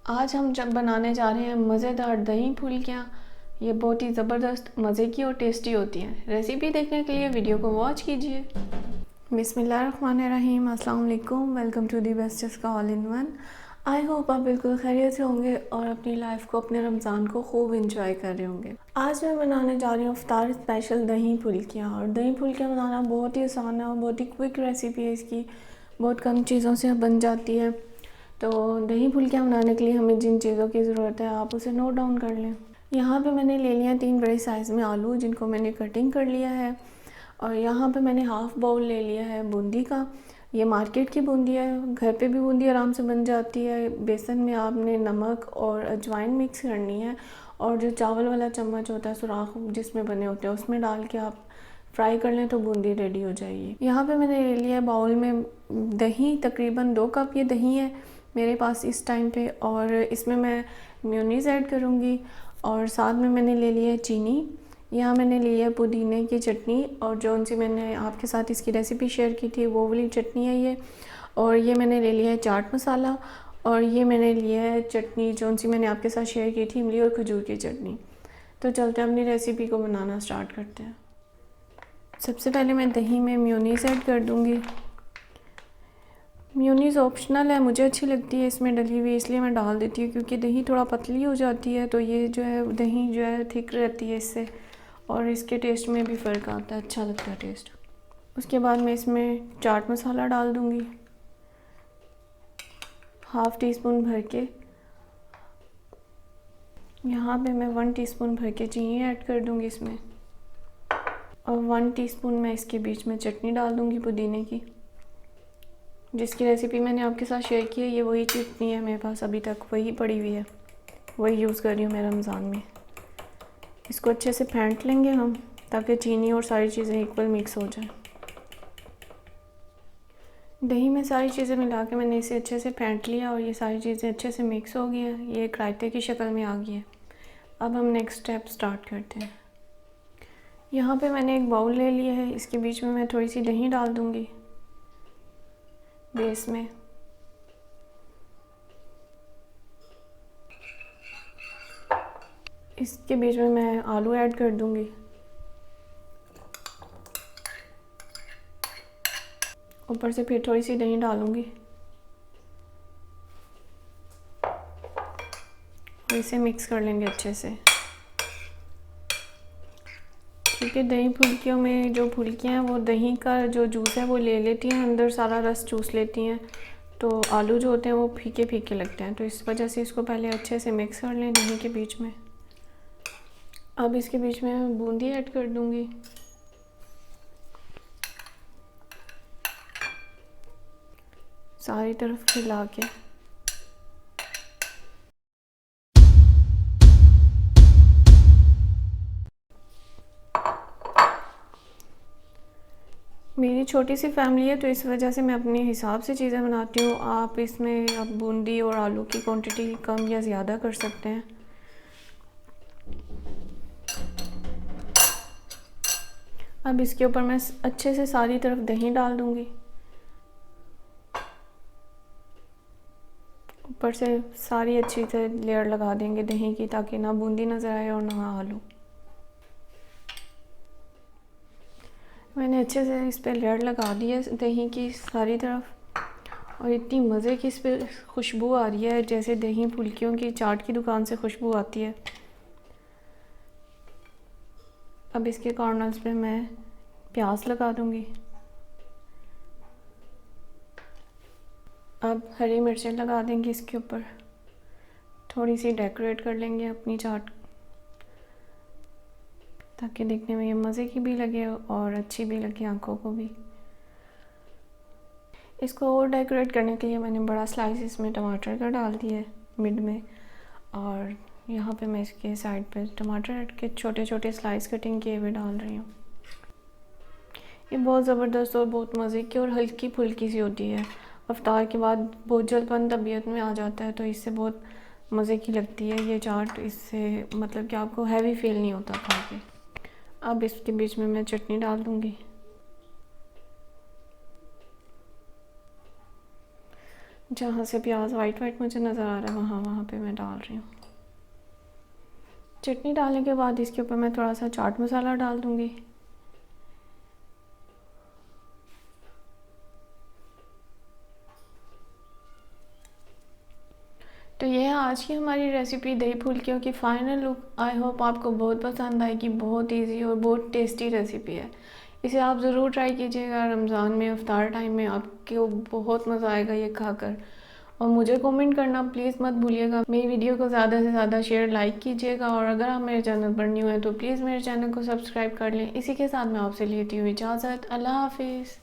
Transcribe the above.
आज हम जब बनाने जा रहे हैं मज़ेदार दही फुल्कियाँ। ये बहुत ही ज़बरदस्त मज़े की और टेस्टी होती हैं। रेसिपी देखने के लिए वीडियो को वॉच कीजिए। बिस्मिल्लाहिर्रहमानिर्रहीम, अस्सलाम वालेकुम। वेलकम टू दी बेस्टेस्ट का all in one. I hope आप बिल्कुल खैरियत से होंगे और अपनी लाइफ को, अपने रमज़ान को खूब इंजॉय कर रहे होंगे। आज मैं बनाने जा रही हूँ इफ्तार स्पेशल दही फुल्कियाँ। और दही फुल्कियाँ बनाना बहुत ही आसान है और बहुत ही क्विक रेसिपी है इसकी। बहुत कम चीज़ों से बन जाती है। तो दही फुल्कियाँ बनाने के लिए हमें जिन चीज़ों की ज़रूरत है आप उसे नोट डाउन कर लें। यहाँ पे मैंने ले लिया 3 बड़े साइज़ में आलू, जिनको मैंने कटिंग कर लिया है। और यहाँ पे मैंने हाफ़ बाउल ले लिया है बूंदी का। ये मार्केट की बूंदी है, घर पे भी बूंदी आराम से बन जाती है। बेसन में आपने नमक और अजवाइन मिक्स करनी है और जो चावल वाला चम्मच होता है सुराख जिसमें बने होते हैं उसमें डाल के आप फ्राई कर लें तो बूंदी रेडी हो जाएगी। यहाँ पे मैंने ले लिया बाउल में दही, तकरीबन 2 कप ये दही है मेरे पास इस टाइम पे। और इसमें मैं मेयोनीज़ ऐड करूँगी और साथ में मैंने ले लिया है चीनी। यहाँ मैंने लिया है पुदीने की चटनी और जो सी मैंने आपके साथ इसकी रेसिपी शेयर की थी वो वाली चटनी है ये। और ये मैंने ले लिया है चाट मसाला और ये मैंने लिया है चटनी जो सी मैंने आपके साथ शेयर की थी, इमली और खजूर की चटनी। तो चलते हैं अपनी रेसिपी को बनाना स्टार्ट करते हैं। सबसे पहले मैं दही में मेयोनीज़ ऐड कर दूँगी। मेयोनीज़ ऑप्शनल है, मुझे अच्छी लगती है इसमें डली हुई, इसलिए मैं डाल देती हूँ क्योंकि दही थोड़ा पतली हो जाती है तो ये जो है दही जो है थिक रहती है इससे और इसके टेस्ट में भी फ़र्क आता है, अच्छा लगता है टेस्ट। उसके बाद मैं इसमें चाट मसाला डाल दूँगी हाफ़ टी स्पून भर के। यहाँ पे मैं 1 टीस्पून भर के चीनी ऐड कर दूँगी इसमें और 1 टीस्पून मैं इसके बीच में चटनी डाल दूँगी पुदीने की, जिसकी रेसिपी मैंने आपके साथ शेयर की है। ये वही चटनी है मेरे पास अभी तक, वही पड़ी हुई है, वही यूज़ कर रही हूँ मैं रमज़ान में। इसको अच्छे से फेंट लेंगे हम ताकि चीनी और सारी चीज़ें इक्वल मिक्स हो जाए। दही में सारी चीज़ें मिला के मैंने इसे अच्छे से फेंट लिया और ये सारी चीज़ें अच्छे से मिक्स हो गई हैं। ये एक रायते की शक्ल में आ गई है। अब हम नेक्स्ट स्टेप स्टार्ट करते हैं। यहाँ पे मैंने एक बाउल ले लिया है, इसके बीच में मैं थोड़ी सी दही डाल दूँगी बेस में। इसके बीच में मैं आलू ऐड कर दूँगी। ऊपर से फिर थोड़ी सी दही डालूँगी और इसे मिक्स कर लेंगे अच्छे से, क्योंकि दही फुल्कियों में जो फुल्कियाँ हैं वो दही का जो जूस है वो ले लेती हैं, अंदर सारा रस चूस लेती हैं। तो आलू जो होते हैं वो फीके फीके लगते हैं, तो इस वजह से इसको पहले अच्छे से मिक्स कर लें दही के बीच में। अब इसके बीच में बूंदी ऐड कर दूँगी। सारी तरफ खिला के मेरी छोटी सी फैमिली है तो इस वजह से मैं अपने हिसाब से चीज़ें बनाती हूँ। आप इसमें अब बूंदी और आलू की क्वांटिटी कम या ज़्यादा कर सकते हैं। अब इसके ऊपर मैं अच्छे से सारी तरफ दही डाल दूँगी, ऊपर से सारी अच्छी से लेयर लगा देंगे दही की ताकि ना बूंदी नज़र आए और ना आलू। मैंने अच्छे से इस पर लेयर लगा दी है दही की सारी तरफ और इतनी मज़े की इस पर खुशबू आ रही है जैसे दही फुल्कियों की चाट की दुकान से खुशबू आती है। अब इसके कॉर्नर्स पे मैं प्याज लगा दूँगी। अब हरी मिर्चें लगा देंगे इसके ऊपर, थोड़ी सी डेकोरेट कर लेंगे अपनी चाट ताकि देखने में ये मज़े की भी लगे और अच्छी भी लगे आंखों को भी। इसको और डेकोरेट करने के लिए मैंने बड़ा स्लाइस इसमें टमाटर का डाल दिया है मिड में, और यहाँ पे मैं इसके साइड पे टमाटर के छोटे छोटे स्लाइस कटिंग किए हुए डाल रही हूँ। ये बहुत ज़बरदस्त और बहुत मज़े की और हल्की फुल्की सी होती है। इफ्तार के बाद बहुत जल्दपन तबीयत में आ जाता है तो इससे बहुत मज़े की लगती है ये चाट। इससे मतलब कि आपको हैवी फील नहीं होता खा के। अब इसके बीच में मैं चटनी डाल दूँगी। जहाँ से प्याज वाइट वाइट मुझे नज़र आ रहा है वहाँ वहाँ पे मैं डाल रही हूँ। चटनी डालने के बाद इसके ऊपर मैं थोड़ा सा चाट मसाला डाल दूँगी। तो ये है आज की हमारी रेसिपी दही फुल्कियों की फ़ाइनल लुक। आई होप आपको बहुत पसंद आएगी। बहुत इजी और बहुत टेस्टी रेसिपी है। इसे आप ज़रूर ट्राई कीजिएगा रमज़ान में, इफ्तार टाइम में आपको बहुत मज़ा आएगा ये खाकर। और मुझे कमेंट करना प्लीज़ मत भूलिएगा। मेरी वीडियो को ज़्यादा से ज़्यादा शेयर लाइक कीजिएगा और अगर आप मेरे चैनल पर न्यू हैं तो प्लीज़ मेरे चैनल को सब्सक्राइब कर लें। इसी के साथ मैं आपसे लेती हूँ इजाज़त। अल्लाह हाफिज़।